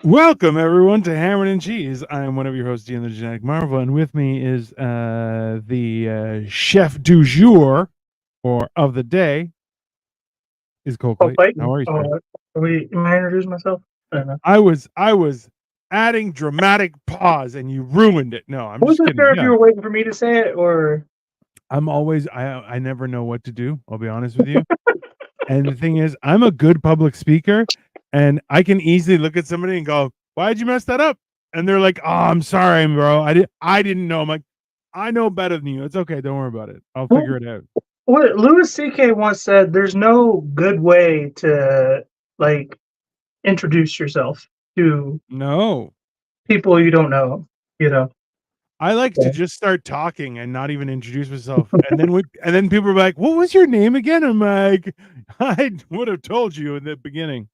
Welcome everyone to Hammered and Cheese. I am one of your hosts, Ian the Genetic Marvel, and with me is the chef du jour or of the day is Oh, Coldplay. How Clayton. are you, sir? Am I introduce myself? I don't know. I was adding dramatic pause and you ruined it. No, I'm I just wasn't kidding. sure if Yeah, you were waiting for me to say it or. I never know what to do. I'll be honest with you. And the thing is, I'm a good public speaker, and I can easily look at somebody and go, "Why'd you mess that up?" And they're like, "Oh, I'm sorry, bro. I didn't know." I'm like, "I know better than you. It's okay. Don't worry about it. I'll Well, figure it out." what Louis C.K. once said, there's no good way to like introduce yourself to No, people you don't know. You know. I like to So, just start talking and not even introduce myself, and then people are like, "What was your name again?" I'm like, "I would have told you in the beginning,"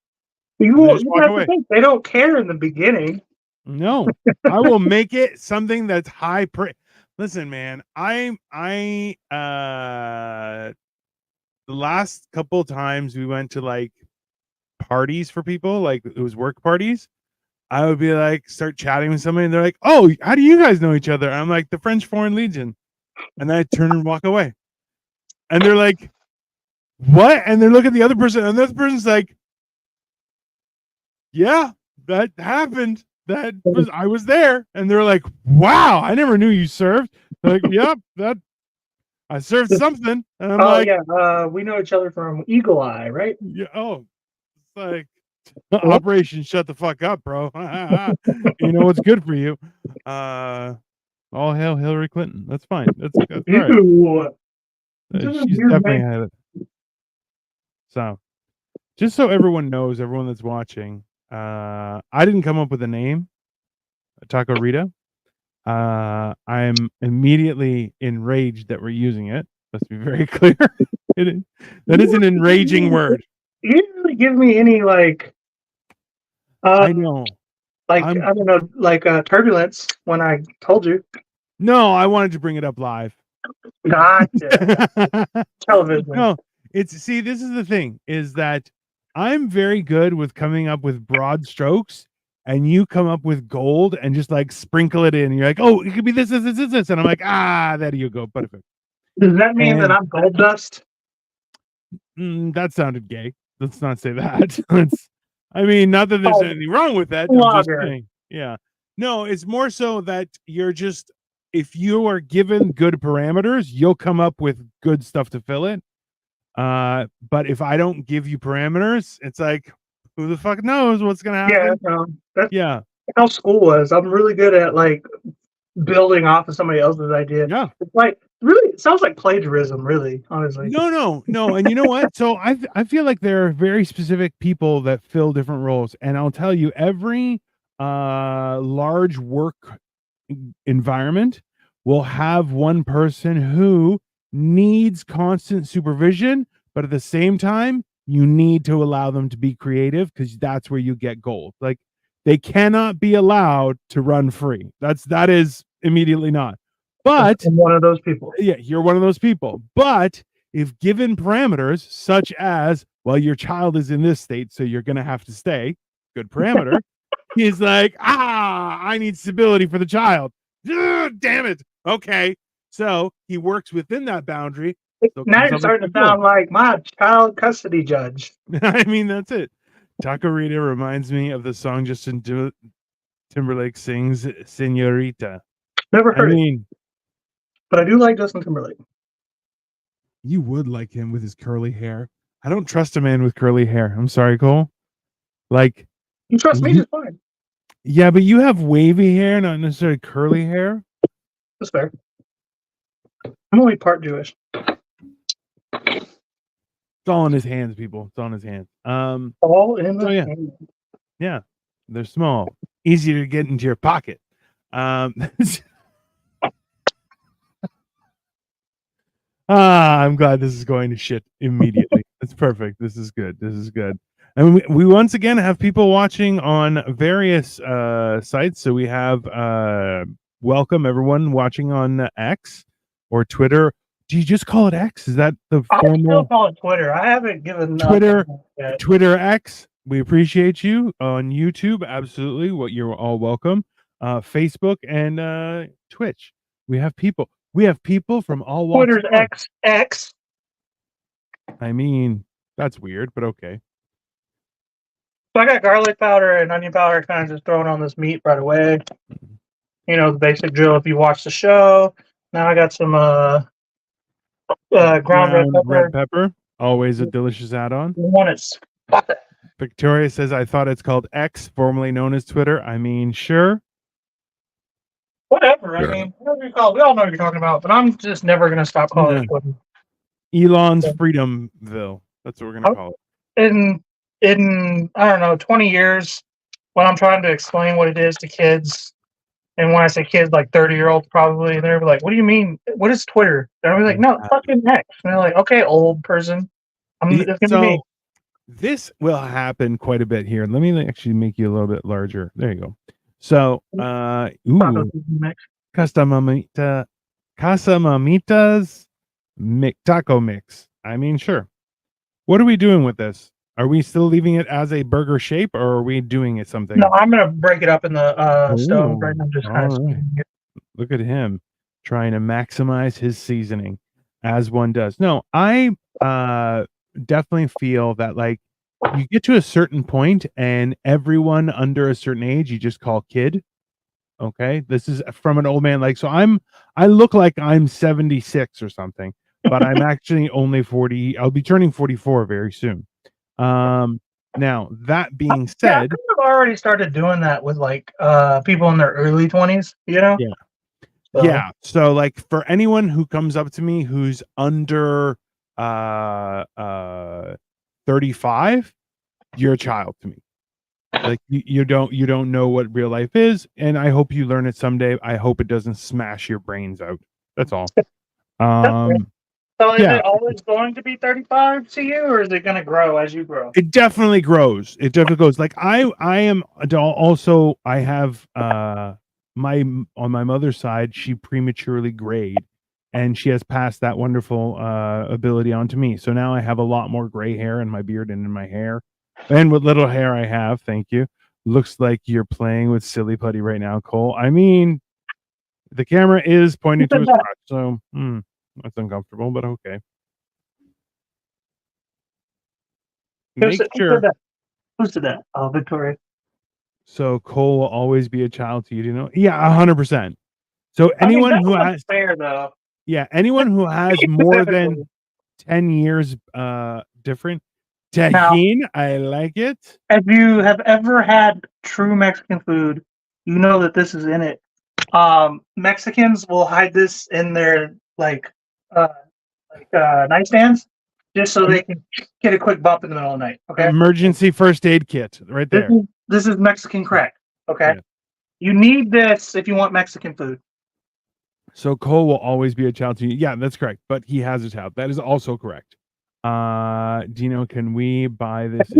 and they just you walk have to away. think they don't care in the beginning. No, I will make it something that's high praise. Listen, man, the last couple of times we went to like parties for people, like it was work parties. I would be like, start chatting with somebody, and they're like, "Oh, how do you guys know each other?" I'm like, "The French Foreign Legion," and then I turn and walk away, and they're like, "What?" And they look at the other person, and the other person's like, "Yeah, that happened. I was there," and they're like, "Wow, I never knew you served." They're like, "Yep, that I served something," and I'm Oh like, yeah, we know each other from Eagle Eye, right? "Yeah, oh, it's like What? Operation Shut the Fuck Up, bro. You know what's good for you." Uh, all hail Hillary Clinton. That's fine. That's all right. Ew. This is a She's weird definitely name. had it. So, just so everyone knows, everyone that's watching, I didn't come up with a name, Tacorita. I'm immediately enraged that we're using it. Let's be very clear. That is an enraging word. You didn't really give me any uh I know. like I'm I don't know turbulence when I told you. No, I wanted to bring it up live. Gotcha. Television. No, see, this is the thing, is that I'm very good with coming up with broad strokes, and you come up with gold and just like sprinkle it in. You're like, "Oh, it could be this," and I'm like, "Ah, there you go, perfect." Does that mean that And I'm gold dust? that sounded gay. Let's not say that. I mean, not that there's Oh, anything wrong with that. I'm just blogger. saying. Yeah. No, it's more so that you're just, if you are given good parameters, you'll come up with good stuff to fill it. But if I don't give you parameters, it's like, who the fuck knows what's gonna Yeah, happen? that's Yeah. how school was. I'm really good at like building off of somebody else's idea. Yeah. It's like really, it sounds like plagiarism. Really, honestly. No. And you know what? So I feel like there are very specific people that fill different roles, and I'll tell you, every large work environment will have one person who needs constant supervision, but at the same time, you need to allow them to be creative because that's where you get gold. Like, they cannot be allowed to run free. That is immediately not. But I'm one of those people. yeah, you're one of those people. But if given parameters such as, well, your child is in this state, so you're going to have to stay, good parameter. He's like, I need stability for the child. Ugh, damn it. Okay. So he works within that boundary. So Now comes you're up with starting good to gold. sound like my child custody judge. I mean, that's it. Tacorita reminds me of the song Justin Timberlake sings, Senorita. Never I heard it, mean, but I do like Justin Timberlake. you would like him with his curly hair. I don't trust a man with curly hair. I'm sorry, Cole. Like, You trust me you, just fine. yeah, but you have wavy hair, not necessarily curly hair. That's fair. I'm only part Jewish. It's all in his hands, people. It's all in his hands. All in So the yeah, hand. yeah, they're small, easy to get into your pocket. I'm glad this is going to shit immediately. It's perfect. This is good. This is good. And we once again have people watching on various sites. So we have welcome everyone watching on X or Twitter. Do you just call it X? Is that the I still formal call it Twitter. I haven't given up Twitter? yet. Twitter X. We appreciate you on YouTube. Absolutely. What you're all welcome. Facebook and Twitch. We have people. We have people from all walks Twitter's of life. XX. I mean, that's weird, but okay. So I got garlic powder and onion powder kind of just thrown on this meat right away. You know, the basic drill if you watch the show. Now I got some ground red Ground red pepper. pepper, always a delicious add-on. You want it. Victoria says, I thought it's called X, formerly known as Twitter. I mean, sure. Whatever. I mean, whatever you call it. We all know what you're talking about, but I'm just never going to stop calling Yeah. it Twitter. Elon's Freedomville. That's what we're going to call it. In I don't know 20 years, when I'm trying to explain what it is to kids, and when I say kids, like 30-year-olds probably, they're like, "What do you mean? What is Twitter?" And I'm like, "No, it's fucking X." And they're like, "Okay, old person, it's gonna be me." This will happen quite a bit here. Let me actually make you a little bit larger. There you go. So, Casa Mamita's taco mix. I mean, sure. What are we doing with this? Are we still leaving it as a burger shape, or are we doing it something? No, I'm gonna break it up in the stove right now. Just kind of. Right. Look at him trying to maximize his seasoning, as one does. No, I definitely feel that like you get to a certain point, and everyone under a certain age you just call kid. Okay, this is from an old man. Like, so I look like I'm 76 or something, but I'm actually only 40. I'll be turning 44 very soon. Now that being said, I've already started doing that with like people in their early 20s. You know. Yeah. So. Yeah. So like for anyone who comes up to me who's under 35, you're a child to me. Like you don't know what real life is, and I hope you learn it someday. I hope it doesn't smash your brains out. That's all. So is it always going to be 35 to you, or is it going to grow as you grow? It definitely grows. It definitely goes. Like I am also, I have on my mother's side, she prematurely grayed, and she has passed that wonderful ability on to me. So now I have a lot more gray hair in my beard and in my hair, and what little hair I have. Thank you. Looks like you're playing with silly putty right now, Cole. I mean, the camera is pointing to his crotch, so that's uncomfortable, but okay. Make sure. Who said that? Oh, Victoria. So Cole will always be a child to you, you know? Yeah, 100%. So anyone who has fair though. Yeah, anyone who has more than 10 years different. Tajin, I like it. If you have ever had true Mexican food, you know that this is in it. Mexicans will hide this in their nightstands just so they can get a quick bump in the middle of the night. Okay. Emergency first aid kit right there. This is Mexican crack. Okay. Yeah. You need this if you want Mexican food. So Cole will always be a child to you. Yeah, that's correct. But he has a child. That is also correct. Dino, can we buy this?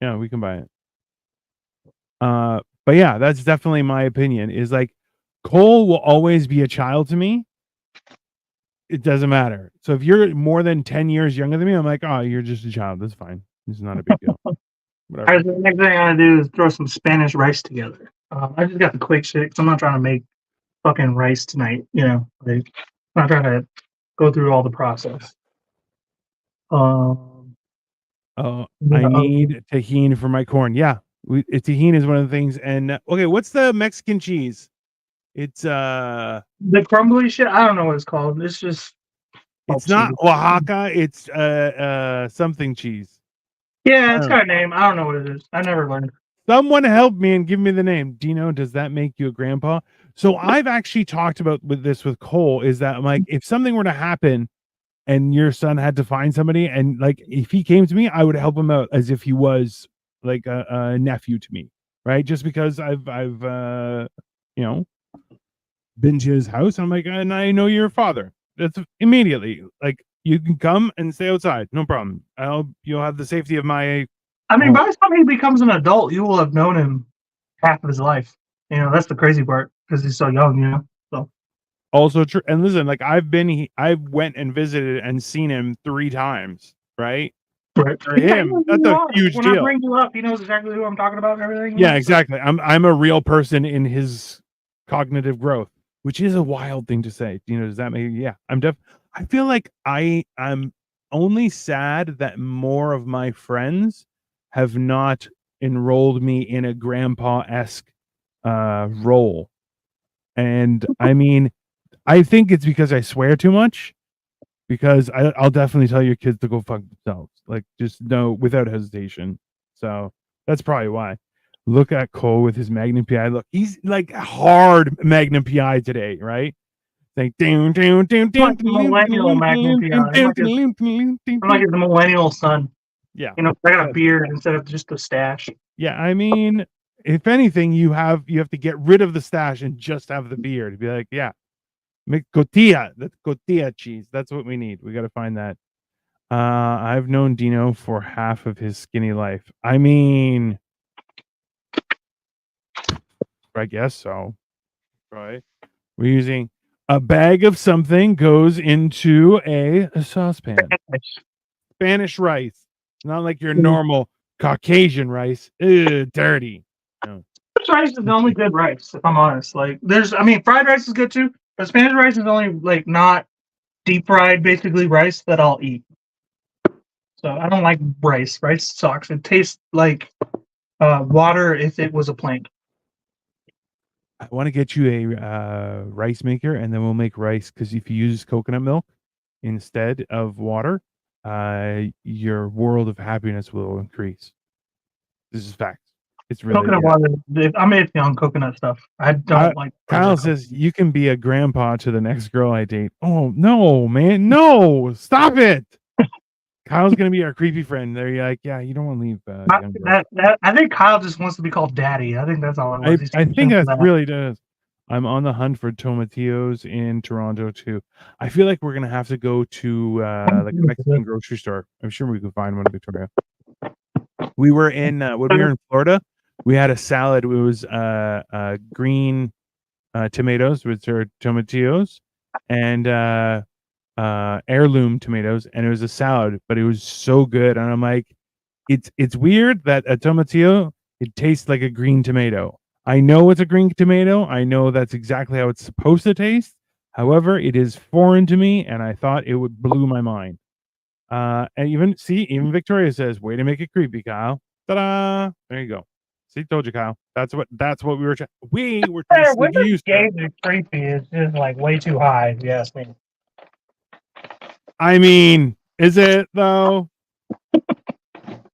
Yeah, we can buy it. But yeah, that's definitely my opinion. Is like Cole will always be a child to me. It doesn't matter. So if you're more than 10 years younger than me, I'm like, oh, you're just a child. That's fine. It's not a big deal. All right, the next thing I gotta do is throw some Spanish rice together. I just got the quick shit because I'm not trying to make fucking rice tonight. You know, like, I'm not trying to go through all the process. I need tahini for my corn. Yeah, tahini is one of the things. And okay, what's the Mexican cheese? It's the crumbly shit. I don't know what it's called. It's just. It's not cheese. Oaxaca. It's something cheese. Yeah, it's got a name. I don't know what it is. I never learned. Someone help me and give me the name. Dino, does that make you a grandpa? So I've actually talked about with Cole is that I'm like, if something were to happen and your son had to find somebody, and like if he came to me, I would help him out as if he was like a nephew to me, right? Just because I've you know, been to his house. I'm like, and I know your father. That's immediately like you can come and stay outside, no problem. You'll have the safety of my. I mean, by the time he becomes an adult, you will have known him half of his life. You know, that's the crazy part because he's so young. You know, so. Also true. And listen, like I went and visited and seen him 3 times, right? Right. For Yeah, he him, knows who that's you a are. huge When I deal. bring you up, he knows exactly who I'm talking about and everything. Yeah, So. exactly. I'm a real person in his cognitive growth, which is a wild thing to say. Does that make yeah, I feel like I'm only sad that more of my friends have not enrolled me in a grandpa-esque role. And I mean, I think it's because I swear too much. Because I'll definitely tell your kids to go fuck themselves. Like, just no, without hesitation. So that's probably why. Look at Cole with his Magnum PI. Look, he's like hard Magnum PI today, right? Like down, down, down, I'm down, like the millennial Magnum PI. I'm like his millennial son. yeah. I got a beard instead of just a stash. Yeah, I mean, if anything, you have to get rid of the stash and just have the beard. Be like, yeah, make cotilla. That's cotilla cheese. That's what we need. We got to find that. I've known Dino for half of his skinny life. I mean, I guess so. Right. We're using a bag of something goes into a saucepan. Spanish rice. Not like your normal Caucasian rice. Ew, dirty. No. Spanish rice is the only good rice, if I'm honest. Fried rice is good too, but Spanish rice is only like not deep fried, basically rice that I'll eat. So I don't like rice. Rice sucks. It tastes like water if it was a plant. I want to get you a rice maker, and then we'll make rice because if you use coconut milk instead of water, your world of happiness will increase. This is fact. It's really Coconut water. I'm iffy on coconut stuff. I don't like. Kyle says you can be a grandpa to the next girl I date. Oh no, man, no! Stop it. Kyle's gonna be our creepy friend. There, you're like, yeah, you don't want to leave. Young girls. I think Kyle just wants to be called daddy. I think that's all it was. I think that really does. I'm on the hunt for tomatillos in Toronto too. I feel like we're gonna have to go to like a Mexican grocery store. I'm sure we can find one in Victoria. We were in when we were in Florida. We had a salad. It was green tomatoes, which are tomatillos, and heirloom tomatoes, and it was a salad, but it was so good. And I'm like, it's weird that a tomatillo it tastes like a green tomato. I know it's a green tomato. I know that's exactly how it's supposed to taste. However, it is foreign to me, and I thought it would blew my mind. And even Victoria says, "Way to make it creepy, Kyle." Ta-da! There you go. See, told you, Kyle. That's what we were trying. We were trying to sneak you. Gauge of creepy is just like way too high, if you ask me. I mean, is it though?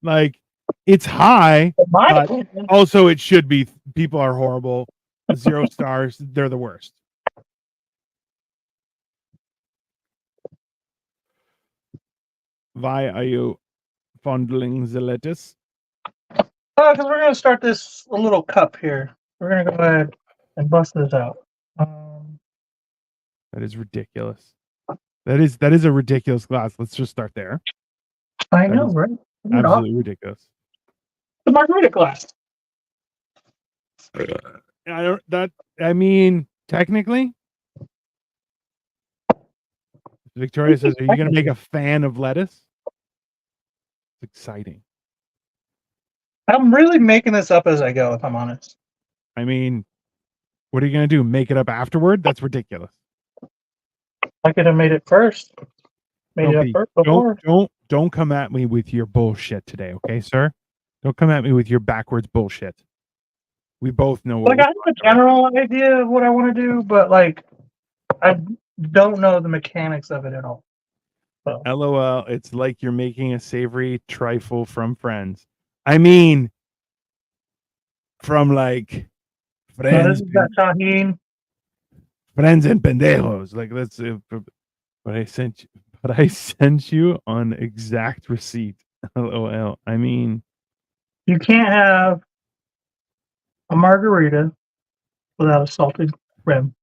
Like, it's high, but also it should be. People are horrible. 0 stars. They're the worst. Why are you fondling the lettuce? Because we're going to start this little cup here. We're going to go ahead and bust this out. That is ridiculous. That is a ridiculous glass. Let's just start there. I know, right? Absolutely ridiculous. The margarita glass. I mean, technically, Victoria says, "Are you going to make a fan of lettuce?" It's exciting. I'm really making this up as I go, if I'm honest. I mean, what are you going to do? Make it up afterward? That's ridiculous. I could have made it first. Don't come at me with your bullshit today, okay, sir? Don't come at me with your backwards bullshit. We both know what. Like, I have a general idea of what I want to do, but like, I don't know the mechanics of it at all. So. LOL. It's like you're making a savory trifle from Friends. I mean, from like Friends. Friends and pendejos. Like that's. But I sent you on exact receipt. LOL. I mean, you can't have a margarita without a salted rim.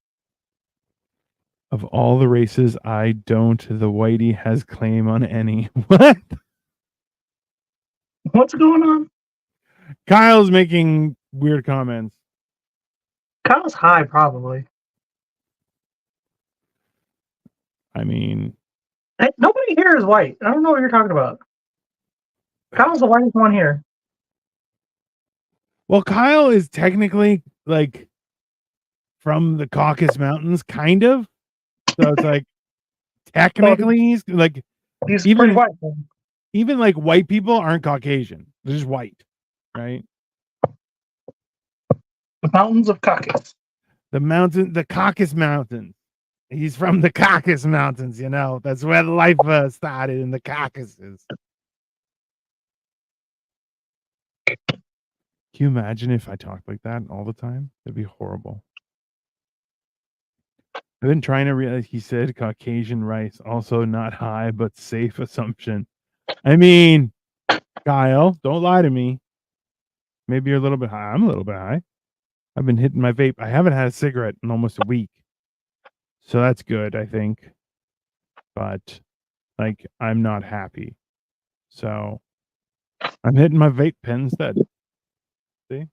Of all the races, I don't. The whitey has claim on any. What? What's going on? Kyle's making weird comments. Kyle's high, probably. I mean, nobody here is white. I don't know what you're talking about. Kyle's the whitest one here. Well, Kyle is technically like from the Caucasus Mountains, kind of. So it's like technically he's like He's even pretty white. even like white people aren't Caucasian. They're just white, right? The mountains of Caucasus. The Caucasus Mountains. He's from the Caucasus Mountains, you know. That's where life started in the Caucasus. Can you imagine if I talked like that all the time? That'd be horrible. I've been trying to realize he said Caucasian rice, also not high, but safe assumption. I mean, Kyle, don't lie to me. Maybe you're a little bit high. I'm a little bit high. I've been hitting my vape. I haven't had a cigarette in almost a week. So that's good, I think. But like I'm not happy. So I'm hitting my vape pen instead. See?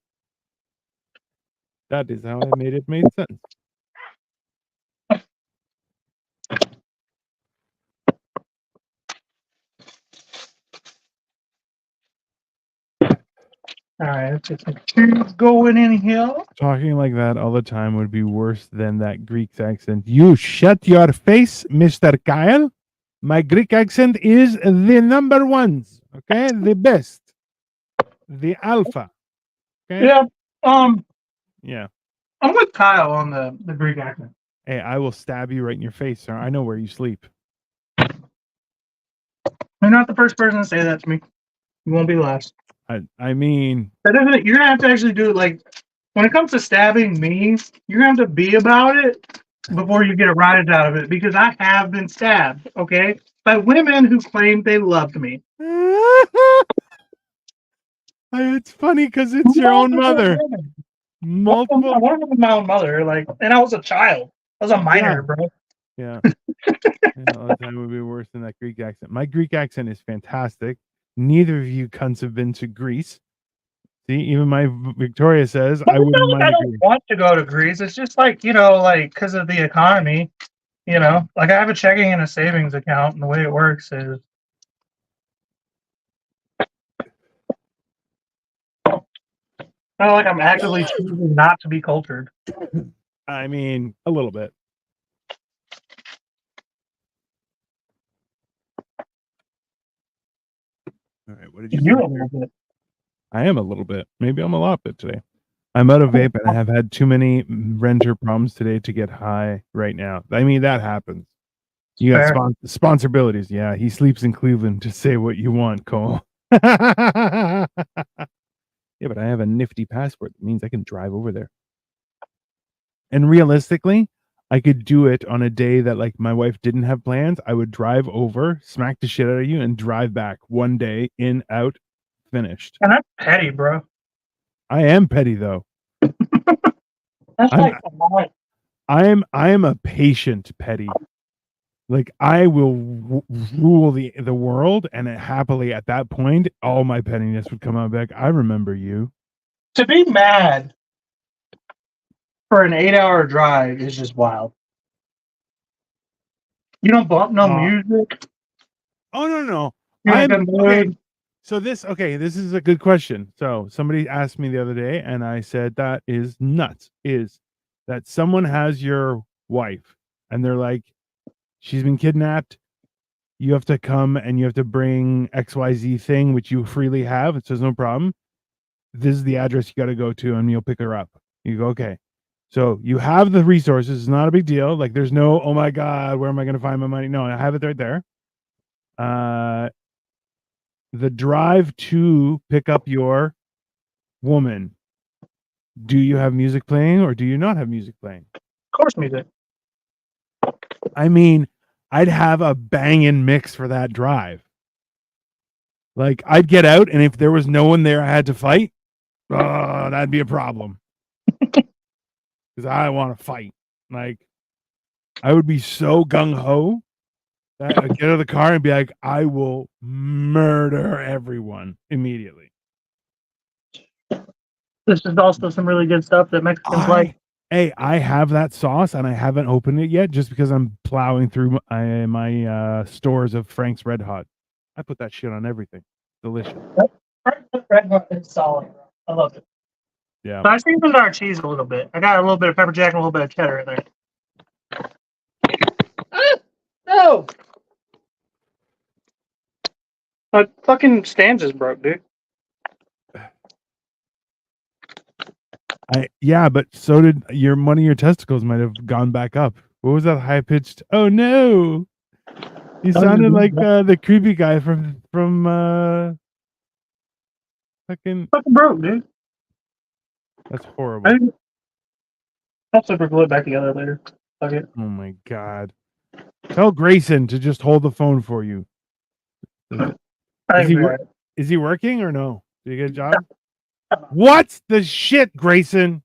That is how I made it made sense. All right, let's get some cheers going in here. Talking like that all the time would be worse than that Greek accent. You shut your face, Mr. Kyle. My Greek accent is the number ones. Okay, the best, the alpha. Okay. Yeah. Yeah. I'm with Kyle on the Greek accent. Hey, I will stab you right in your face, sir. I know where you sleep. You're not the first person to say that to me. You won't be the last. I mean, That isn't. You're gonna have to actually do it. Like when it comes to stabbing me, you're gonna have to be about it before you get a rise out of it. Because I have been stabbed, okay, by women who claimed they loved me. it's funny because it's your own mother. Multiple. One of them was my own mother. Like, and I was a child. I was a minor, bro. Yeah. All the time would be worse than that Greek accent. My Greek accent is fantastic. Neither of you cunts have been to Greece. See, even my Victoria says I wouldn't mind. I don't want to go to Greece. It's just like, like because of the economy, like I have a checking and a savings account, and the way it works is kind of like I'm actively choosing not to be cultured. I mean, a little bit. All right, what did you You're say? a little bit. I am a little bit. Maybe I'm a lot bit today. I'm out of vape and I have had too many renter problems today to get high right now. I mean, that happens. You got sponsorabilities. Yeah, he sleeps in Cleveland to say what you want, Cole. Yeah, but I have a nifty passport. That means I can drive over there. And realistically, I could do it on a day that like my wife didn't have plans. I would drive over, smack the shit out of you, and drive back one day, in, out, finished. And that's petty, bro. I am petty though. That's like a lot. I am a patient petty. Like I will rule the world, and happily at that point, all my pettiness would come out back. I remember you. To be mad for an 8-hour drive is just wild. You don't bump no music. Oh no. Okay. So this is a good question. So somebody asked me the other day, and I said that is nuts. Is that someone has your wife, and they're like, she's been kidnapped. You have to come and you have to bring XYZ thing, which you freely have. It says no problem. This is the address you got to go to, and you'll pick her up. You go, okay. So you have the resources. It's not a big deal. Like there's no, oh my God, where am I going to find my money? No, I have it right there. The drive to pick up your woman. Do you have music playing or do you not have music playing? Of course, music. I mean, I'd have a banging mix for that drive. Like I'd get out, and if there was no one there I had to fight, that'd be a problem. Because I want to fight. Like I would be so gung ho that I'd get out of the car and be like, I will murder everyone immediately. This is also some really good stuff that Mexicans like. Hey, I have that sauce and I haven't opened it yet just because I'm plowing through my stores of Frank's Red Hot. I put that shit on everything. delicious. Red Bull is solid. I love it. Yeah. But I seasoned our cheese a little bit. I got a little bit of pepper jack and a little bit of cheddar in there. No! My fucking stand just broke, dude. Yeah, but so did one of your testicles might have gone back up. What was that high pitched? Oh no! You sounded like the creepy guy from fucking broke, dude. That's horrible. I'll super glue it back together later. Okay. Oh my god! Tell Grayson to just hold the phone for you. Is he working or no? Did he get a job? What the shit, Grayson?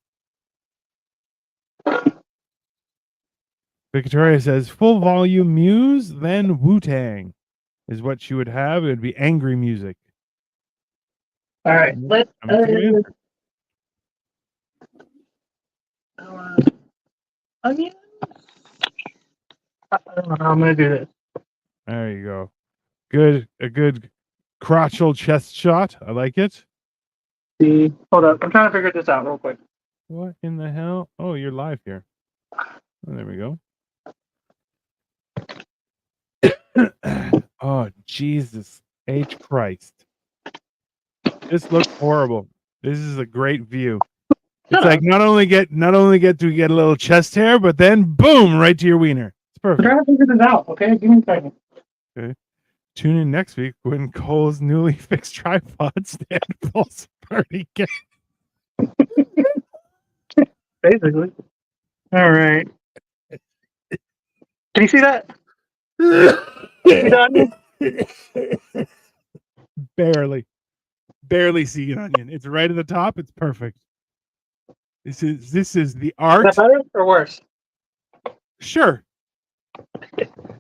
Victoria says full volume Muse, then Wu-Tang is what she would have. It would be angry music. All right, let's. Onion. I don't know how I'm gonna do this. There you go. Good, a good crotchal chest shot. I like it. See, hold up. I'm trying to figure this out real quick. What in the hell? Oh, you're live here. Oh, there we go. Oh, Jesus H. Christ. This looks horrible. This is a great view. It's like not only get to get a little chest hair, but then boom, right to your wiener. It's perfect. I'm trying to figure this out. Okay, give me a second. Okay. Tune in next week when Cole's newly fixed tripod stand falls apart again. Basically. All right. Can you see that? Barely see an onion. It's right at the top. It's perfect. This is the art. Is that better or worse? Sure.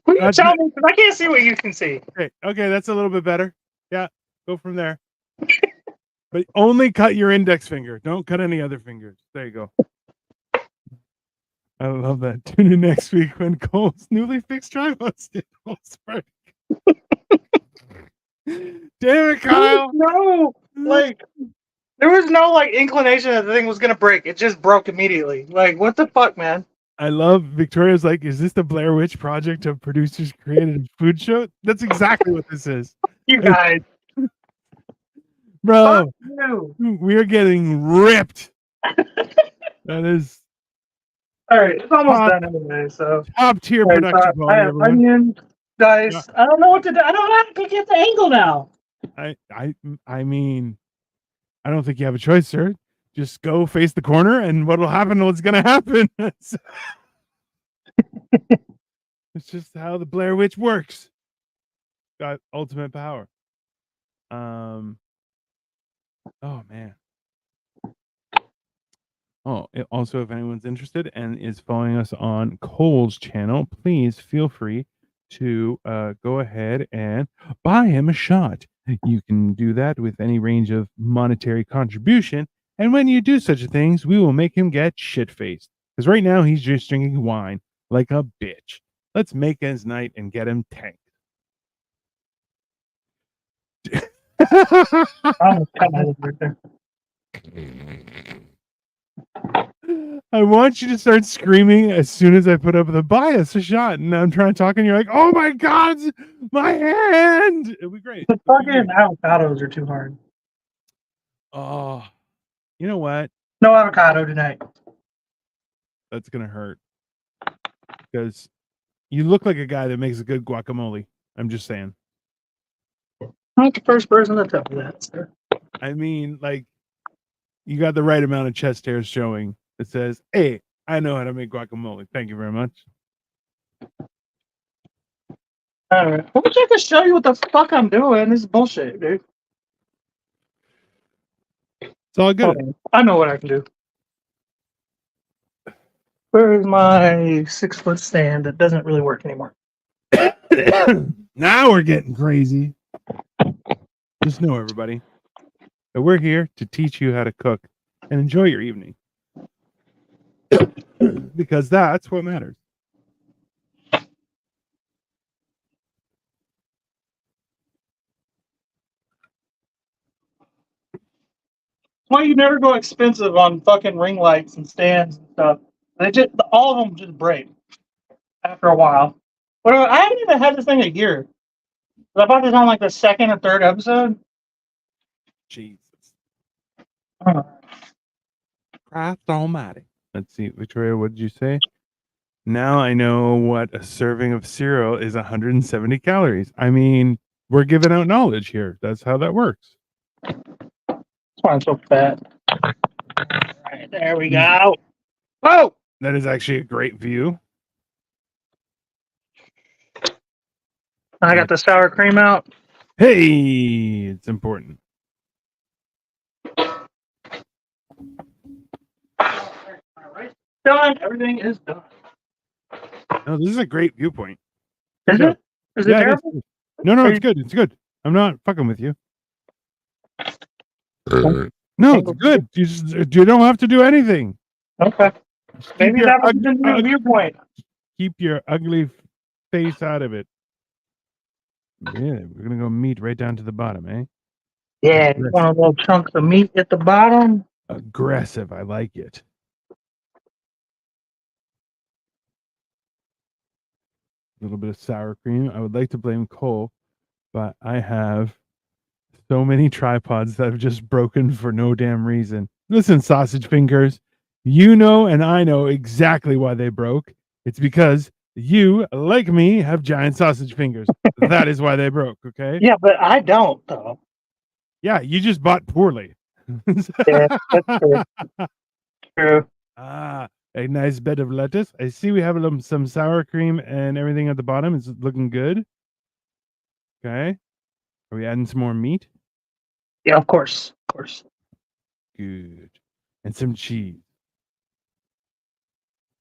Will you tell me? Because I can't see what you can see. Okay, that's a little bit better. Yeah, go from there. But only cut your index finger. Don't cut any other fingers. There you go. I love that. Tune in next week when Cole's newly fixed tripod stand falls apart. Damn it, Kyle! No, there was no inclination that the thing was gonna break. It just broke immediately. Like, what the fuck, man? I love Victoria's like, is this the Blair Witch Project of producers created a food show? That's exactly what this is. You guys. Bro, we're getting ripped. That is all right. It's almost done anyway. So top tier production. I have onion, dice. Yeah. I don't know what to do. I don't know how to get the angle now. I mean, I don't think you have a choice, sir. Just go face the corner, and what'll happen? What's gonna happen? It's just how the Blair Witch works. Got ultimate power. Oh man. Oh, also, if anyone's interested and is following us on Cole's channel, please feel free to go ahead and buy him a shot. You can do that with any range of monetary contribution. And when you do such things, we will make him get shit-faced. Because right now, he's just drinking wine like a bitch. Let's make his night and get him tanked. I want you to start screaming as soon as I put up the buy us a shot. And I'm trying to talk, and you're like, oh my God, my hand. It'll be great. The fucking avocados are too hard. Oh, you know what? No avocado tonight. That's going to hurt. Because you look like a guy that makes a good guacamole. I'm just saying. I'm not the first person to tell me that, sir. I mean, you got the right amount of chest hairs showing. It says, hey, I know how to make guacamole. Thank you very much. All right. I wish I could show you what the fuck I'm doing. This is bullshit, dude. It's all good. I know what I can do. Where's my 6 foot stand that doesn't really work anymore? Now we're getting crazy. Just know, everybody, that we're here to teach you how to cook and enjoy your evening. Because that's what matters. why you never go expensive on fucking ring lights and stands and stuff. They just all of them just break after a while. But I haven't even had this thing a year. I bought this on like the second or third episode. Jesus. Uh, Christ almighty. Let's see, Victoria, what did you say? Now I know what a serving of cereal is 170 calories. I mean, we're giving out knowledge here. That's how that works. That's why I'm so fat. All right, there we go. Oh, That is actually a great view. I got the sour cream out. Hey, it's important. Done. Everything is done. No, this is a great viewpoint. Is it? Is it Yeah, terrible? it is. No, Are it's you- good. It's good. I'm not fucking with you. No, it's good. You don't have to do anything. Okay. Just Maybe that was the new viewpoint. keep your ugly face out of it. Yeah, we're gonna go meat right down to the bottom, eh? Yeah, you want a little chunks of meat at the bottom. Aggressive. I like it. A little bit of sour cream. I would like to blame Cole, but I have so many tripods that have just broken for no damn reason. Listen, sausage fingers, you know and I know exactly why they broke. It's because you, like me, have giant sausage fingers. That is why they broke, okay? Yeah, but I don't though. Yeah, you just bought poorly. Yeah, that's true. True. Ah, a nice bed of lettuce. I see we have some sour cream and everything at the bottom. It's looking good. Okay. Are we adding some more meat? Yeah, of course. Of course. Good. And some cheese.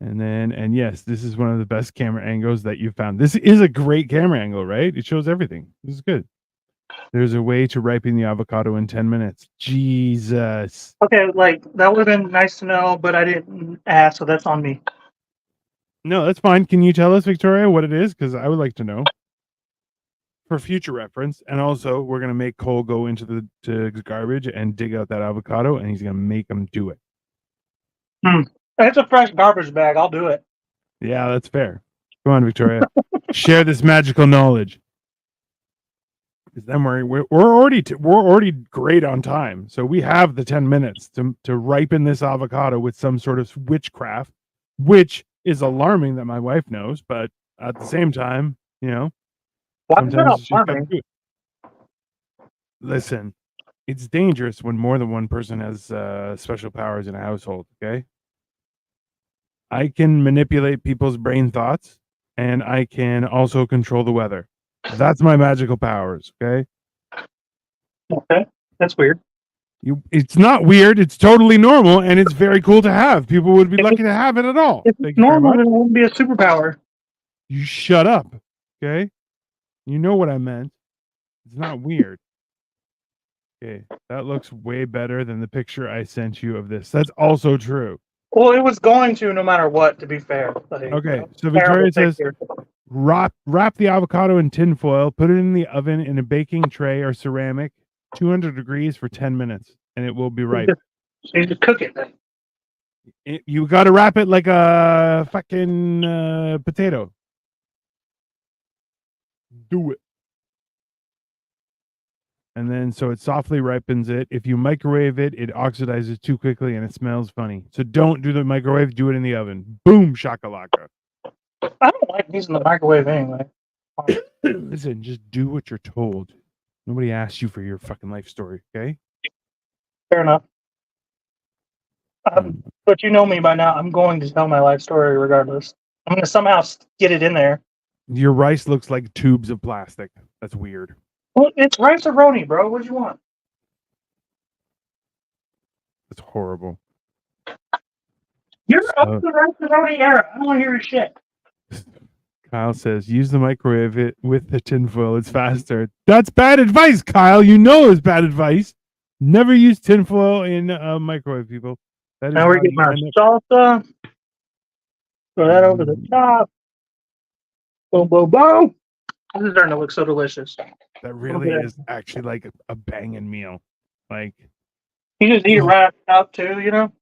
And yes, this is one of the best camera angles that you found. This is a great camera angle, right? It shows everything. This is good. There's a way to ripen the avocado in 10 minutes. Jesus. Okay, like that would have been nice to know, but I didn't ask, so that's on me. No, that's fine. Can you tell us, Victoria, what it is? Because I would like to know for future reference. And also, we're going to make Cole go into the garbage and dig out that avocado, and he's going to make him do it. It's a fresh garbage bag. I'll do it. Yeah, that's fair. Come on, Victoria. Share this magical knowledge. Because then we're already great on time. So we have the 10 minutes to ripen this avocado with some sort of witchcraft, which is alarming that my wife knows, but at the same time, you know, Why is that sometimes it's just gotta alarming? do it. Listen, it's dangerous when more than one person has special powers in a household, okay? I can manipulate people's brain thoughts, and I can also control the weather. That's my magical powers, okay? Okay, that's weird. It's not weird. It's totally normal, and it's very cool to have. People would be lucky to have it at all. If Thank it's you very normal, much. then it wouldn't be a superpower. You shut up, okay? You know what I meant. It's not weird. Okay, that looks way better than the picture I sent you of this. That's also true. Well, it was going to, no matter what. To be fair. Like, Okay, so terrible Victoria says picture. wrap the avocado in tin foil, put it in the oven in a baking tray or ceramic, 200 degrees for 10 minutes, and it will be ripe. So you just cook it then. You got to wrap it like a fucking potato. Do it. And then so it softly ripens it. If you microwave it, it oxidizes too quickly and it smells funny. So don't do the microwave, do it in the oven. Boom, shakalaka. I don't like using the microwave anyway. Listen, just do what you're told. Nobody asked you for your fucking life story, okay? Fair enough. But you know me by now. I'm going to tell my life story regardless. I'm going to somehow get it in there. Your rice looks like tubes of plastic. That's weird. Well, it's rice-a-roni, bro. What do you want? That's horrible. You're up to the rice-a-roni era. I don't want to hear your shit. Kyle says, use the microwave it with the tinfoil. It's faster. That's bad advice, Kyle. You know it's bad advice. Never use tinfoil in a microwave, people. That is Now we're getting our salsa. Throw that over the top. Boom, boom, boom. This is starting to look so delicious. That really is actually like a banging meal. Like, You just eat it right up too, you know.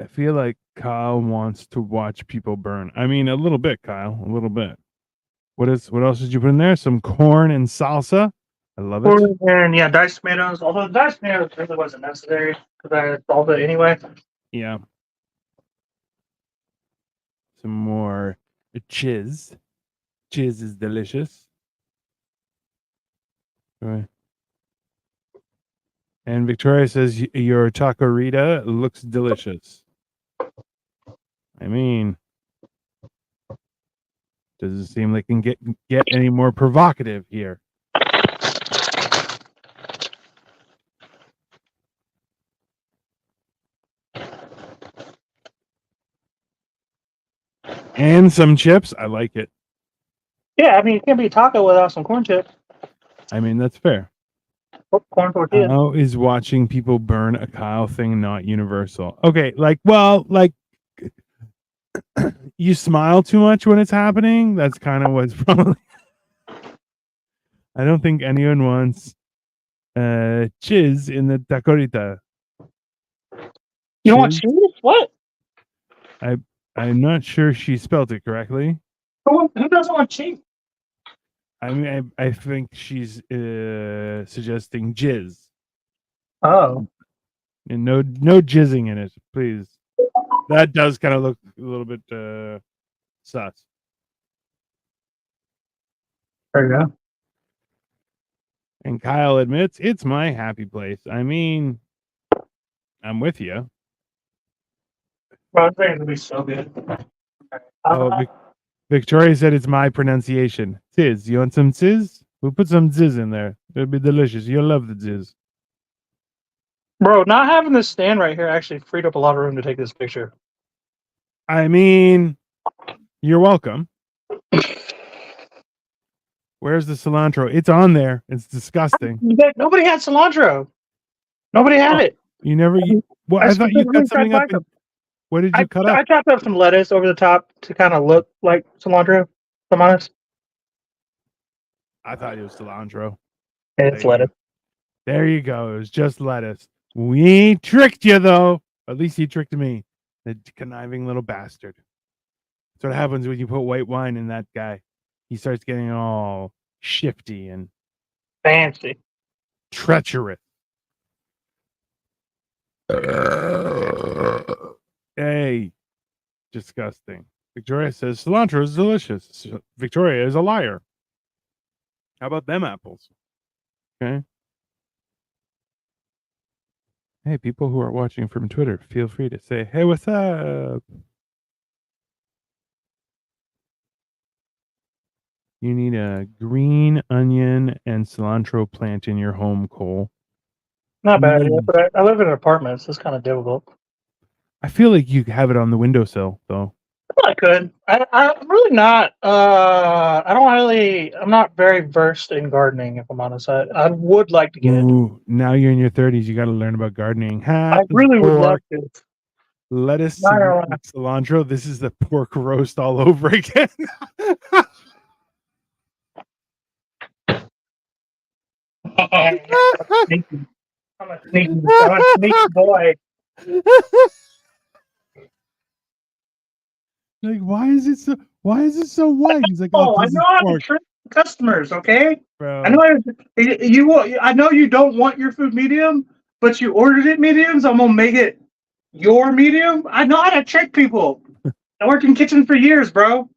I feel like Kyle wants to watch people burn. I mean, a little bit, Kyle, a little bit. What else did you put in there? Some corn and salsa. I love it. And yeah, diced tomatoes. Although diced tomatoes really wasn't necessary because I had salsa anyway. Yeah. Some more chiz. Chiz is delicious. Right. And Victoria says your tacorita looks delicious. I mean, doesn't seem like it can get any more provocative here. And some chips. I like it. Yeah, I mean, it can't be a taco without some corn chips. I mean, that's fair. Corn tortilla. How is watching people burn a Kyle thing not universal? Okay, like you smile too much when it's happening. That's kind of what's probably. I don't think anyone wants chiz in the tacorita. You don't want cheese? What? I'm not sure she spelled it correctly. Who doesn't want cheese? I mean, I think she's suggesting jizz. Oh, And no jizzing in it, please. That does kind of look a little bit sus. there you go. And Kyle admits it's my happy place. I mean, I'm with you. Bro, I think it'll be so good. Victoria said it's my pronunciation. Ziz. You want some ziz? We'll put some ziz in there. It'll be delicious. You'll love the ziz. Bro, not having this stand right here actually freed up a lot of room to take this picture. I mean, you're welcome. Where's the cilantro? It's on there. It's disgusting. Nobody had cilantro. Nobody had it. You never. I thought you cut something up. What did you cut up? I chopped up some lettuce over the top to kind of look like cilantro. If I'm honest. I thought it was cilantro. It's lettuce. There you go. It was just lettuce. We tricked you, though. At least he tricked me. The conniving little bastard. That's what happens when you put white wine in that guy. He starts getting all shifty and fancy. Treacherous. Hey. Disgusting. Victoria says cilantro is delicious. Victoria is a liar. How about them apples? Okay. Hey, people who are watching from Twitter, feel free to say, hey, what's up? You need a green onion and cilantro plant in your home, Cole. Not bad, but I live in an apartment, so it's kind of difficult. I feel like you have it on the windowsill, though. I could. I'm really not. I'm not very versed in gardening, if I'm honest. I would like to get into. Now you're in your 30s. You got to learn about gardening. I really would love to. Lettuce, cilantro. This is the pork roast all over again. I'm a sneaky boy. Like, why is it so white? He's like, I know how to trick customers, okay? Bro. I know you don't want your food medium, but you ordered it medium, so I'm gonna make it your medium. I know how to trick people. I worked in kitchen for years, bro.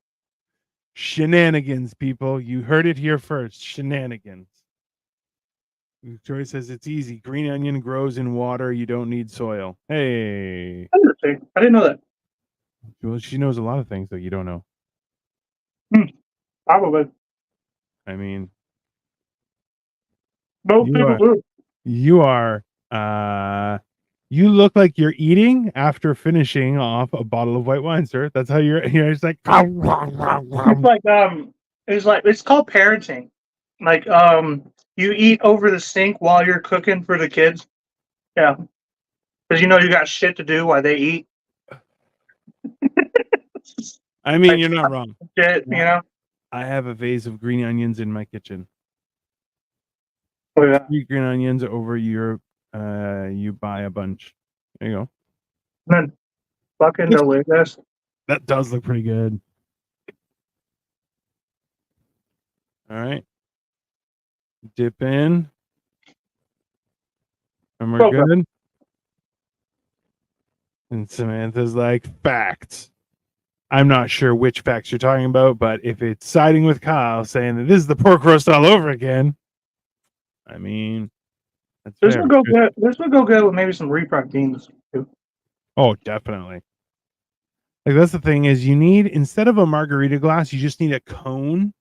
Shenanigans, people. You heard it here first. Shenanigans. Victoria says it's easy. Green onion grows in water. You don't need soil. Hey. I didn't know that. Well, she knows a lot of things that you don't know. Probably. I mean, both people do. You are. You look like you're eating after finishing off a bottle of white wine, sir. That's how you're just like. It's called parenting. Like you eat over the sink while you're cooking for the kids. Yeah, because you got shit to do while they eat. I mean, you're not wrong. Shit, I have a vase of green onions in my kitchen. Oh, yeah. 3 green onions over your you buy a bunch. There you go. And then fucking delicious. That does look pretty good. All right. Dip in. And we're So good. good. And Samantha's like, facts. I'm not sure which facts you're talking about, but if it's siding with Kyle saying that this is the pork roast all over again, I mean, that's This fair. would go good. This would go good with maybe some refried beans too. Oh, definitely. Like that's the thing is you need instead of a margarita glass, you just need a cone,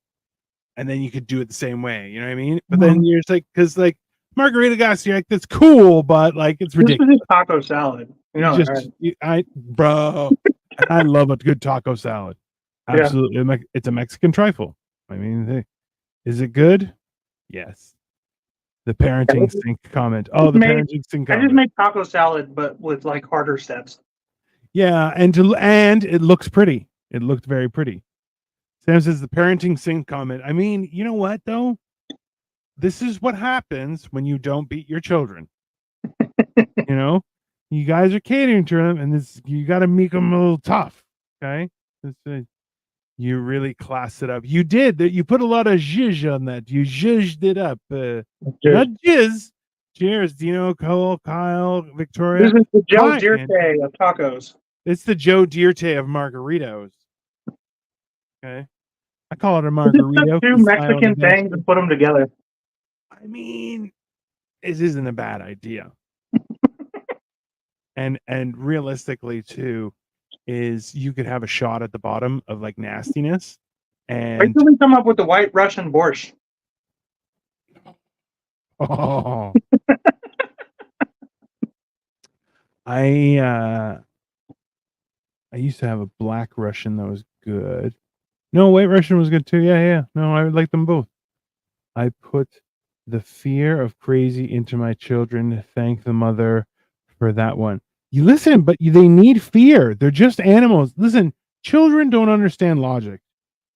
and then you could do it the same way. You know what I mean? But then you're just like, because like margarita glass, you're like, that's cool, but like it's This ridiculous. is just taco salad. You know, right? Bro, I love a good taco salad. Absolutely, yeah. It's a Mexican trifle. I mean, is it good? Yes. The parenting sink comment. Oh, the parenting sink comment. I just made taco salad, but with like harder steps. Yeah, and it looks pretty. It looked very pretty. Sam says the parenting sink comment. I mean, you know what though? This is what happens when you don't beat your children. You know, you guys are catering to them, and you got to make them a little tough. Okay, you really class it up. You did that. You put a lot of zhuzh on that. You zhuzhed it up. Not jizz. Cheers, Dino, Cole, Kyle, Victoria. This is the Joe Dierte of tacos. It's the Joe Dierte of margaritos. Okay. I call it a margarito. Two Mexican things and put them together. I mean, this isn't a bad idea. and realistically too, is you could have a shot at the bottom of like nastiness. And wait till we come up with the White Russian borscht. Oh. I used to have a Black Russian that was good. No, White Russian was good too. Yeah. No, I like them both. I put the fear of crazy into my children. Thank the mother for that one. You listen, but they need fear. They're just animals. Listen, children don't understand logic.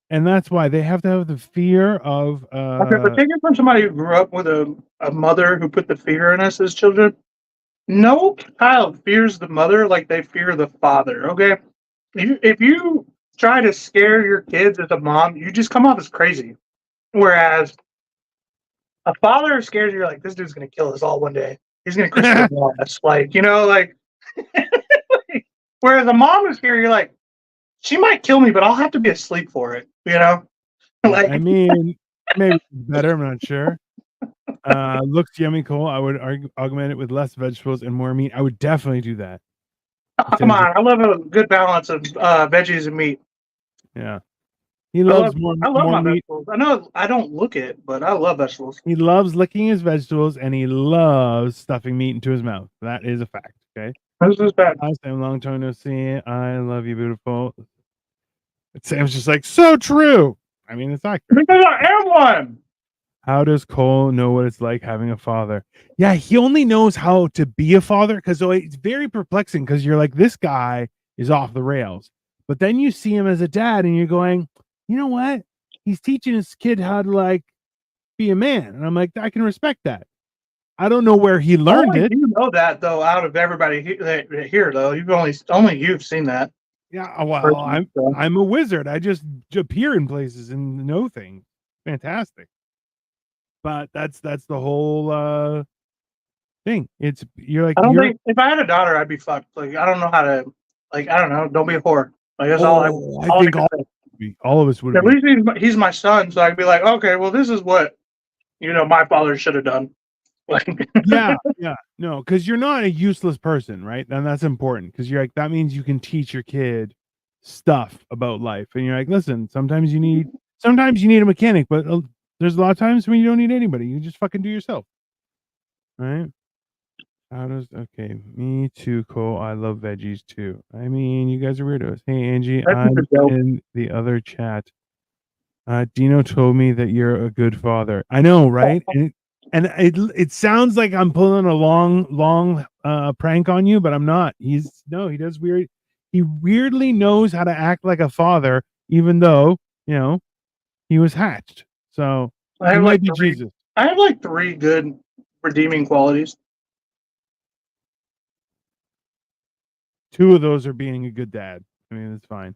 And that's why they have to have the fear of okay, but take it from somebody who grew up with a mother who put the fear in us as children. No child fears the mother like they fear the father. Okay, if you try to scare your kids as a mom, you just come off as crazy. Whereas a father scares you, you're like, this dude's gonna kill us all one day. He's gonna Christopher us, like like. Whereas a mom is scared, you're like, she might kill me, but I'll have to be asleep for it. Like, I mean, maybe better. I'm not sure. Looks yummy, Cole. I would augment it with less vegetables and more meat. I would definitely do that. Oh, come on, I love a good balance of veggies and meat. Yeah, he loves more. I love my meat. vegetables. I know I don't look it, but I love vegetables. He loves licking his vegetables, and he loves stuffing meat into his mouth. That is a fact. Okay. This is bad. Hi, Sam. Long time no see. I love you, beautiful. Sam's just like so true. I mean, it's accurate. Because I am one. How does Cole know what it's like having a father? Yeah, he only knows how to be a father because it's very perplexing because you're like, this guy is off the rails. But then you see him as a dad and you're going, you know what? He's teaching his kid how to like be a man. And I'm like, I can respect that. I don't know where he learned it. You know that though, out of everybody here though, you've seen that. Yeah, well, I'm a wizard. I just appear in places and know things. Fantastic. But that's the whole thing. You're like, I don't think if I had a daughter, I'd be fucked. Like I don't know how to, like I don't know. Don't be a whore. Like that's all I think all of us would. At least he's my son, so I'd be like, okay, well, this is what my father should have done. yeah, no, because you're not a useless person, right? And that's important because you're like that means you can teach your kid stuff about life, and you're like, listen, sometimes you need a mechanic, but there's a lot of times when you don't need anybody. You just fucking do yourself, right? Okay, me too, Cole. I love veggies too. I mean, you guys are weirdos. Hey, Angie, I'm in the other chat. Dino told me that you're a good father. I know, right? And it sounds like I'm pulling a long prank on you, but I'm not. He does weird. He weirdly knows how to act like a father, even though he was hatched. So he might be Jesus. I have like 3 good redeeming qualities. 2 of those are being a good dad. I mean, it's fine.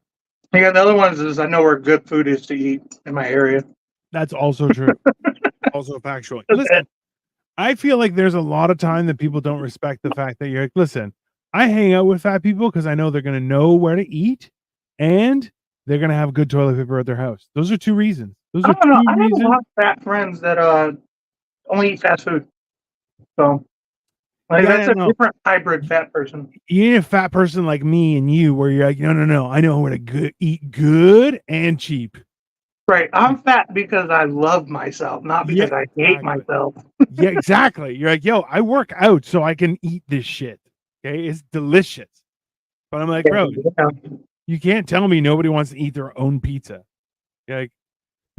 Yeah, the other ones is I know where good food is to eat in my area. That's also true. Also factual. Listen, I feel like there's a lot of time that people don't respect the fact that you're like, listen, I hang out with fat people because I know they're going to know where to eat and they're going to have good toilet paper at their house. Those are 2 reasons. Those I are don't know. 2 I have a reasons. lot of fat friends that only eat fast food. So like Yeah, that's a no. different hybrid fat person. You need a fat person like me and you where you're like, no. I know where to eat good and cheap. Right. I'm fat because I love myself, not Yeah, because I hate exactly. myself. Yeah, exactly. You're like, yo, I work out so I can eat this shit. Okay, it's delicious. But I'm like, bro, Yeah. you can't tell me nobody wants to eat their own pizza. You're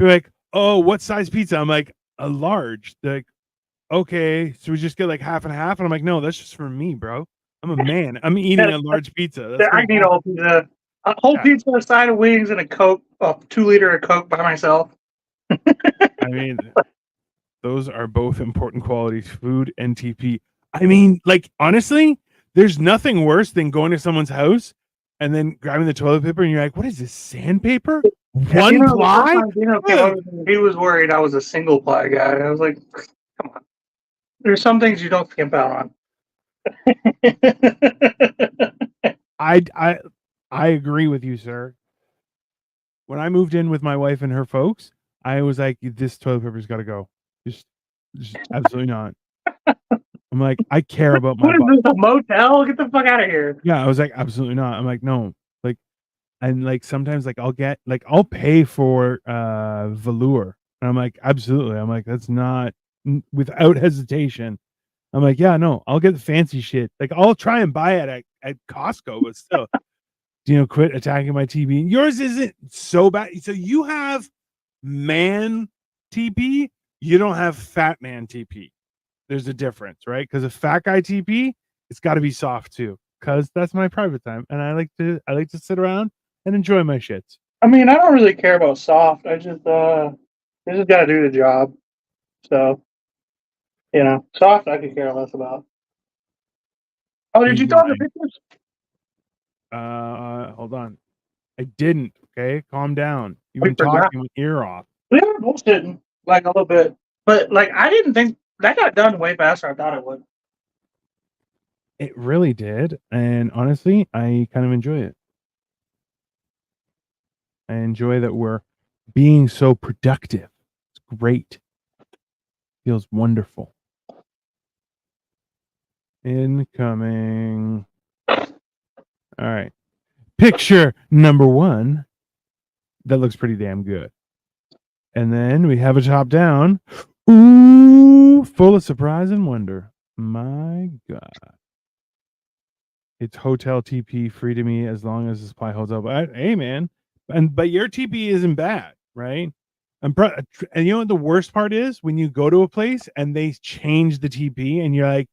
like, oh, what size pizza? I'm like, a large. They're like, okay, so we just get like half and half. And I'm like, no, that's just for me, bro. I'm a man. I'm eating a large pizza. Let's I go need back. a whole Yeah. pizza, a side of wings, and a Coke, a 2 liter of Coke by myself. I mean, those are both important qualities, food and TP. I mean, like, honestly, there's nothing worse than going to someone's house and then grabbing the toilet paper and you're like, what is this, sandpaper? Yeah, One the first ply? time Dino came over, he was worried I was a single ply guy. I was like, come on. There's some things you don't skimp out on. I, I, I agree with you, sir. When I moved in with my wife and her folks, I was like, this toilet paper's got to go. Just absolutely not. I'm like, I care about my What is butt. this, a motel? Get the fuck out of here. Yeah, I was like, absolutely not. I'm like, no. Like, and like sometimes like I'll pay for velour. And I'm like, absolutely. I'm like, that's not without hesitation. I'm like, yeah, no, I'll get the fancy shit. Like I'll try and buy it at Costco, but still, quit attacking my TP. Yours isn't so bad. So you have man TP, you don't have fat man TP. There's a difference, right? Because a fat guy TP, it's got to be soft too. Because that's my private time, and I like to sit around and enjoy my shits. I mean, I don't really care about soft. I just got to do the job. So, soft I could care less about. Oh, did He's you throw the lying. pictures? Hold on. I didn't. Okay, calm down. You've We been forgot. talking with ear off. We were bullshitting like a little bit, but like I didn't think that got done way faster. I thought it would. It really did, and honestly, I kind of enjoy it. I enjoy that we're being so productive. It's great. Feels wonderful. Incoming. All right. Picture number 1. That looks pretty damn good. And then we have a top down. Ooh, full of surprise and wonder. My God. It's hotel TP free to me as long as the supply holds up. Hey, man. But your TP isn't bad, right? And you know what the worst part is? When you go to a place and they change the TP and you're like,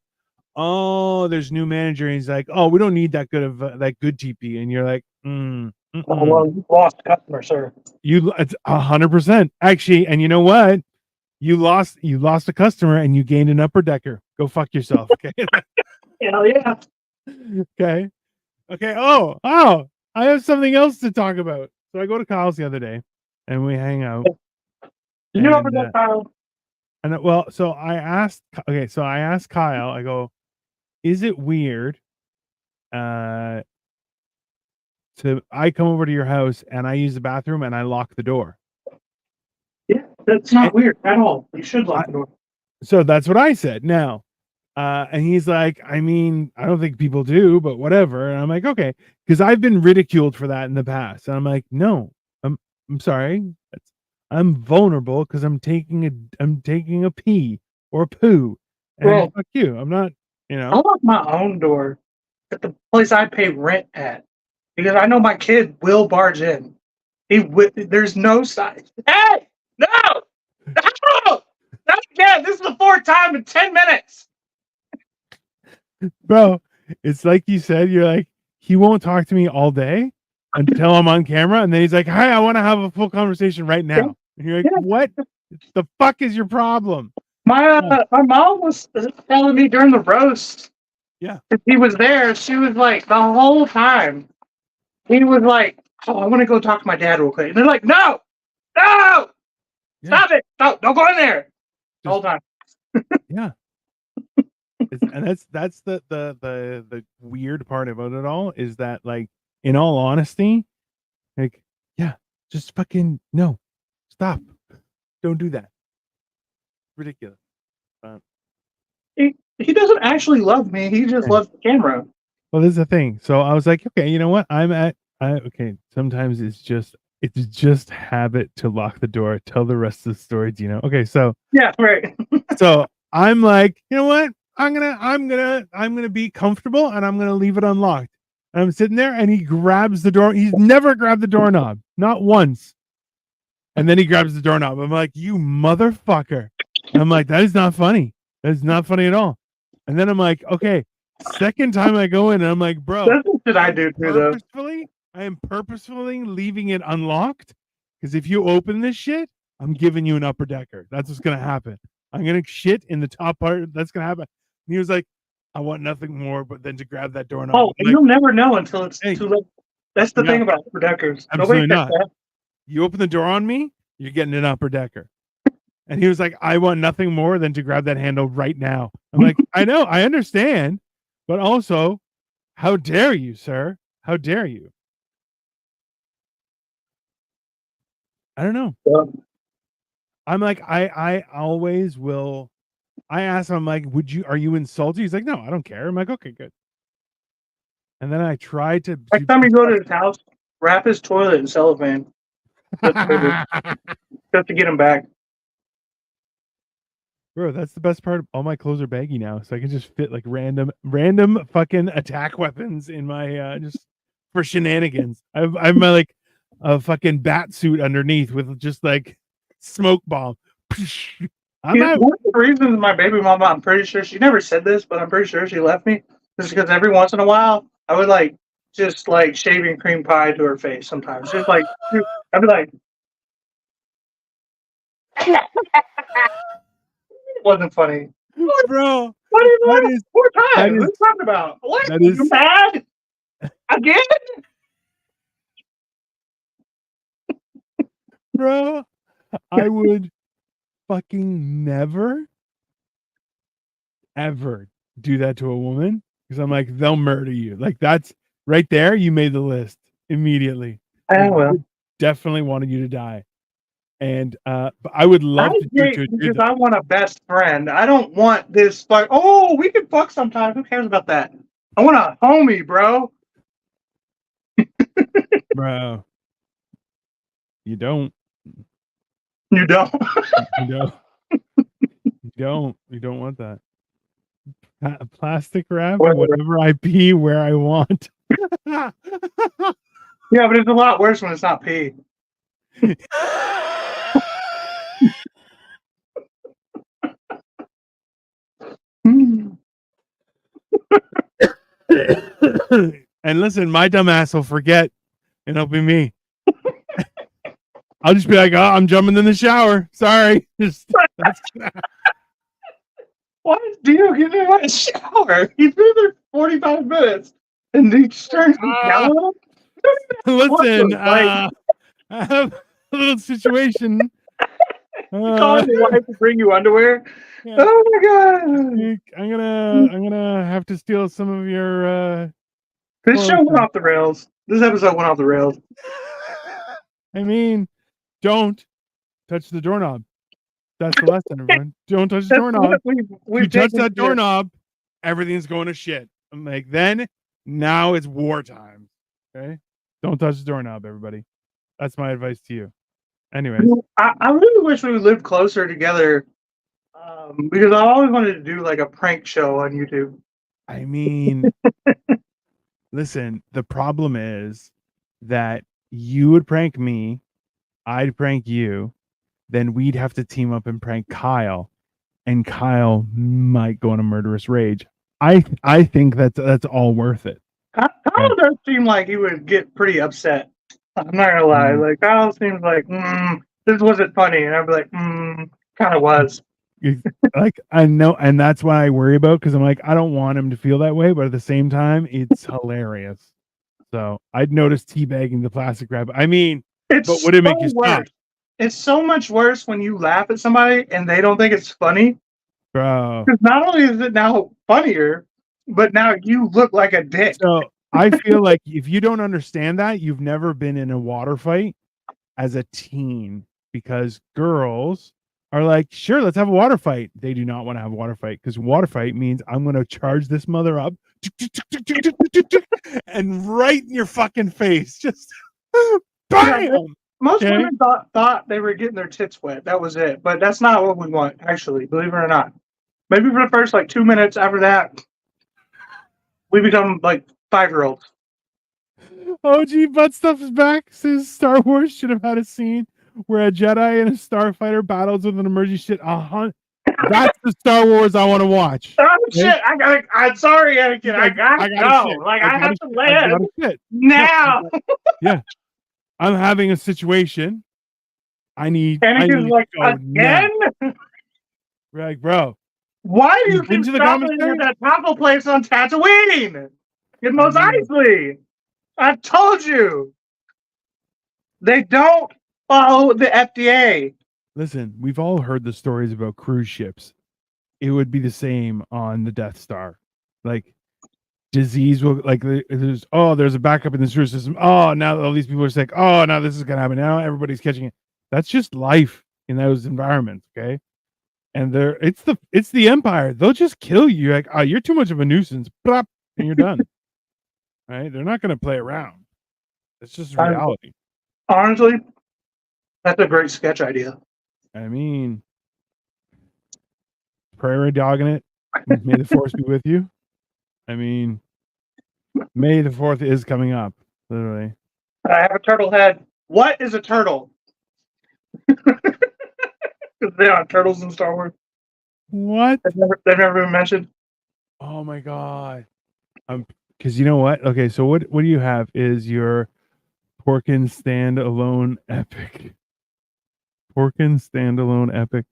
oh, there's new manager. And he's like, oh, we don't need that good of that good TP. And you're like, Oh well, you lost customer, sir. It's 100% actually. And you know what? You lost a customer and you gained an upper decker. Go fuck yourself. Okay. Hell yeah. Okay. Okay. Oh, I have something else to talk about. So I go to Kyle's the other day and we hang out. You know over that, Kyle? And well, so I asked Kyle, I go, is it weird I come over to your house and I use the bathroom and I lock the door? Yeah, that's not weird at all. You should lock the door. So that's what I said. Now, and he's like, I mean, I don't think people do, but whatever. And I'm like, okay, because I've been ridiculed for that in the past. And I'm like, no, I'm sorry. I'm vulnerable because I'm taking a pee or a poo. And Bro, fuck you. I'm not, I lock my own door at the place I pay rent at because I know my kid will barge in. There's no sign. Hey, no, no, not again. This is the 4th time in 10 minutes. Bro, it's like you said, you're like, he won't talk to me all day until I'm on camera. And then he's like, hi, I want to have a full conversation right now. And you're like, what the fuck is your problem? My mom was telling me during the roast Yeah. If he was there, she was like the whole time. He was like, "Oh, I want to go talk to my dad real quick." And they're like, "No, no, Yeah. stop it! Don't go in there." The whole Just time. yeah. And that's the weird part about it all is that like in all honesty, like yeah, just fucking no, stop, don't do that. Ridiculous. He doesn't actually love me. He just Yeah. loves the camera. Well, this is the thing. So I was like, okay, you know what? Okay. Sometimes it's just habit to lock the door. Tell the rest of the story, Dino. Okay, Yeah, right. so I'm like, you know what? I'm gonna be comfortable and I'm gonna leave it unlocked. And I'm sitting there and he grabs the door. He's never grabbed the doorknob, not once. And then he grabs the doorknob. I'm like, you motherfucker. And I'm like, that is not funny. That is not funny at all. And then I'm like, okay, second time I go in and I'm like, bro, That's what I do too, though. I am purposefully leaving it unlocked because if you open this shit, I'm giving you an upper decker. That's what's gonna happen. I'm gonna shit in the top part. That's gonna happen. And he was like, I want nothing more but than to grab that doorknob. Oh, and Like, you'll never know until it's hey, too late. That's the no, thing about upper deckers. Nobody absolutely says not. that. You open the door on me, you're getting an upper decker. And he was like, I want nothing more than to grab that handle right now. I'm like, I know, I understand, but also, how dare you, sir? How dare you? I don't know. Yeah. I'm like, I always will. I asked him, I'm like, are you insulted? He's like, no, I don't care. I'm like, okay, good. And then I tried to. Next time you go to his house, wrap his toilet in cellophane just to get him back. Bro, that's the best part. All my clothes are baggy now, so I can just fit like random fucking attack weapons in my just for shenanigans. I've my like a fucking bat suit underneath with just like smoke bomb. I'm out. One of the reasons my baby mama, I'm pretty sure she never said this, but I'm pretty sure she left me is because every once in a while I would like just like shaving cream pie to her face sometimes. Just like I'd be like, it wasn't funny. Bro, What are you that doing? is Four that times. What are is you talking about? What? that You is mad? Again? bro. I would fucking never ever do that to a woman because I'm like, they'll murder you. Like that's right there. You made the list immediately. I Like, will. definitely wanted you to die. And but I would I love to do it date to a dude because that, I want a best friend. I don't want this like, oh, we can fuck sometime. Who cares about that? I want a homie, bro. bro. You don't. You don't. You don't. You don't want that. Plastic wrap, Whatever. whatever I pee where I want. Yeah, but it's a lot worse when it's not pee. And listen, my dumb ass will forget, and it'll be me. I'll just be like, "Oh, I'm jumping in the shower. Sorry." That's Why is Dio getting out of the shower? He's been there 45 minutes, and he just turns to yell at him. listen. Like, I have a little situation. calling your wife to bring you underwear. Yeah. Oh my god! I'm gonna have to steal some of your. This show went off the rails. This episode went off the rails. I mean, don't touch the doorknob. That's the lesson, everyone. Don't touch the doorknob. If you touch that doorknob, everything's going to shit. I'm like, now it's wartime. Okay? Don't touch the doorknob, everybody. That's my advice to you. Anyways. I really wish we lived closer together because I always wanted to do like a prank show on YouTube. I mean, listen, the problem is that you would prank me, I'd prank you, then we'd have to team up and prank Kyle, and Kyle might go on a murderous rage. I think that's all worth it. Kyle does seem like he would get pretty upset. I'm not gonna lie. Like Kyle seems like, this wasn't funny, and I'd be like, kind of was. Like I know, and that's what I worry about because I'm like, I don't want him to feel that way, but at the same time, it's hilarious. So I'd notice teabagging the plastic wrap. I mean, but It's would it so make you stop, worse. It's so much worse when you laugh at somebody and they don't think it's funny. bro? Because not only is it now funnier, but now you look like a dick. So I feel like if you don't understand that, you've never been in a water fight as a teen because girls are like, sure, let's have a water fight. They do not want to have a water fight because water fight means I'm going to charge this mother up and right in your fucking face. Just Yeah, bam. most Okay. women thought they were getting their tits wet. That was it. But that's not what we want, actually, believe it or not. Maybe for the first like 2 minutes after that, we become like 5-year-olds. OG Butt Stuff is back. Says Star Wars should have had a scene where a Jedi and a starfighter battles with an emergency shit. That's the Star Wars I want to watch. Oh Okay? shit! I'm sorry, Anakin. I gotta gotta go. shit. Like I have to I live gotta shit. now. Yeah. I'm having a situation. I need Anakin's to like, go now. again? We're like, bro, Why do you you've been keep to the stopping commissary? at that taco place on Tatooine? Get I Mos mean, Eisley. I've told you. They don't follow the FDA. listen, we've all heard the stories about cruise ships. It would be the same on the Death Star. Like disease will like there's a backup in the sewer system. Oh, now all these people are sick. Oh, now this is gonna happen. Now everybody's catching it. That's just life in those environments, okay? And it's the Empire. They'll just kill you. Like, oh, you're too much of a nuisance. Plop, and you're done. Right? They're not gonna play around. It's just reality. Honestly, that's a great sketch idea. I mean, prairie dogging it. May the force be with you. I mean, May the 4th is coming up, literally. I have a turtle head. What is a turtle? Because they are turtles in Star Wars. What? They've never been mentioned. Oh my god. Because you know what? Okay, so what do you have is your Porkin standalone epic. Porkin standalone epic.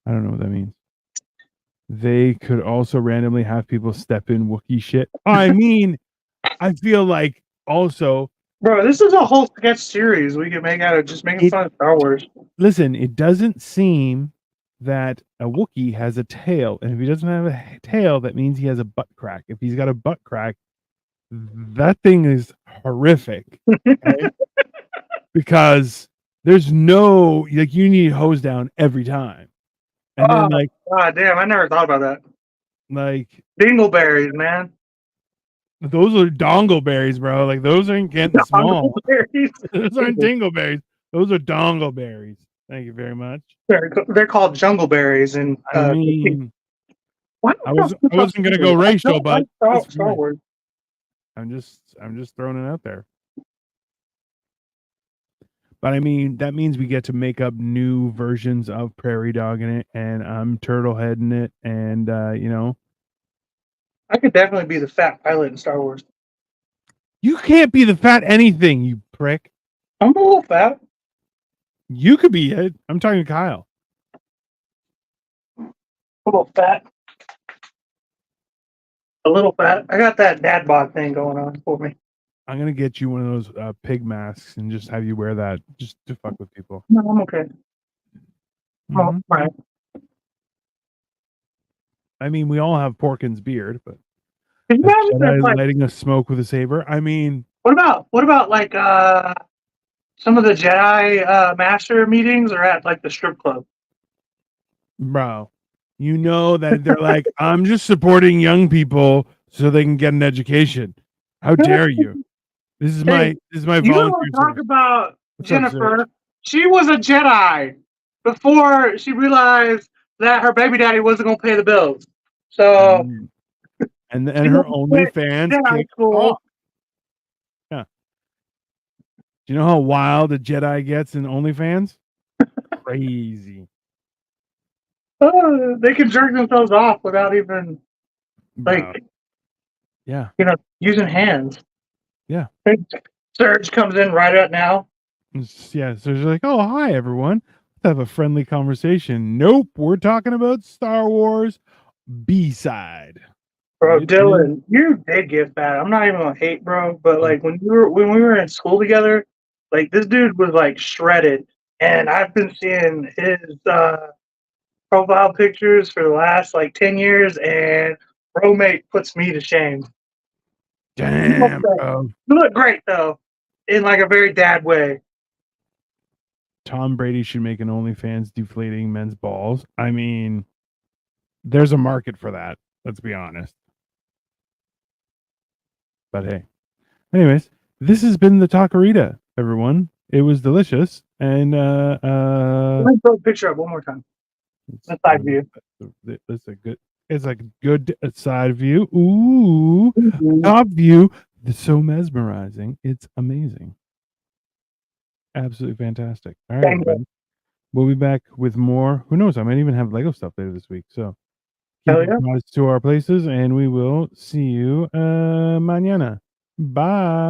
I don't know what that means. They could also randomly have people step in Wookiee shit. I mean, I feel like also Bro, this is a whole sketch series we can make out of just making fun of Star Wars. listen, it doesn't seem that a Wookiee has a tail. And if he doesn't have a tail, that means he has a butt crack. If he's got a butt crack, that thing is horrific. Okay? Because there's no like you need hose down every time. And then like God damn, I never thought about that. like Dingleberries, man. those are dongleberries, bro. Like those aren't getting small. Dingleberries. Those aren't dingleberries. Those are dongleberries. Thank you very much. They're called jungleberries, and I mean, why I wasn't gonna go racial, but like Star Wars. I'm just throwing it out there. But I mean, that means we get to make up new versions of Prairie Dog in it, and I'm Turtle Head in it, and you know, I could definitely be the fat pilot in Star Wars. you can't be the fat anything, you prick. I'm a little fat. You could be it. I'm talking to Kyle. A little fat. A little fat. I got that dad bod thing going on for me. I'm gonna get you one of those pig masks and just have you wear that just to fuck with people. No, I'm okay. Mm-hmm. Oh, right. I mean, we all have Porkins' beard, but Jedi is like, lighting a smoke with a saber. I mean, what about like some of the Jedi master meetings are at like the strip club? bro, you know that they're like, I'm just supporting young people so they can get an education. How dare you? This is my You volunteer don't talk service. about What's Jennifer. She was a Jedi before she realized that her baby daddy wasn't going to pay the bills. So, and her OnlyFans Jedi kicked school. off. Yeah. Do you know how wild a Jedi gets in OnlyFans? Crazy. They can jerk themselves off without even like, yeah, using hands. Yeah. Surge comes in right at now. Yeah, so she's like, "Oh, hi everyone. have a friendly conversation. Nope, we're talking about Star Wars B-side. Bro, It is Dylan, you did get fat. I'm not even gonna hate, bro, but um, like when we were in school together, like this dude was like shredded, and I've been seeing his profile pictures for the last like 10 years, and roommate puts me to shame. You look damn, great. bro. You look great though, in like a very dad way. Tom Brady should make an OnlyFans deflating men's balls. I mean, there's a market for that. Let's be honest. But hey, anyways, this has been the Tacorita, everyone. It was delicious, and Let me throw a picture up one more time. The side view. it's a good. It's a good side view. Ooh, Mhm. top view. It's so mesmerizing. It's amazing. Absolutely fantastic. All right, Thank you. everybody. We'll be back with more. Who knows? I might even have Lego stuff later this week. So keep Hell it yeah. to our places, and we will see you mañana. Bye.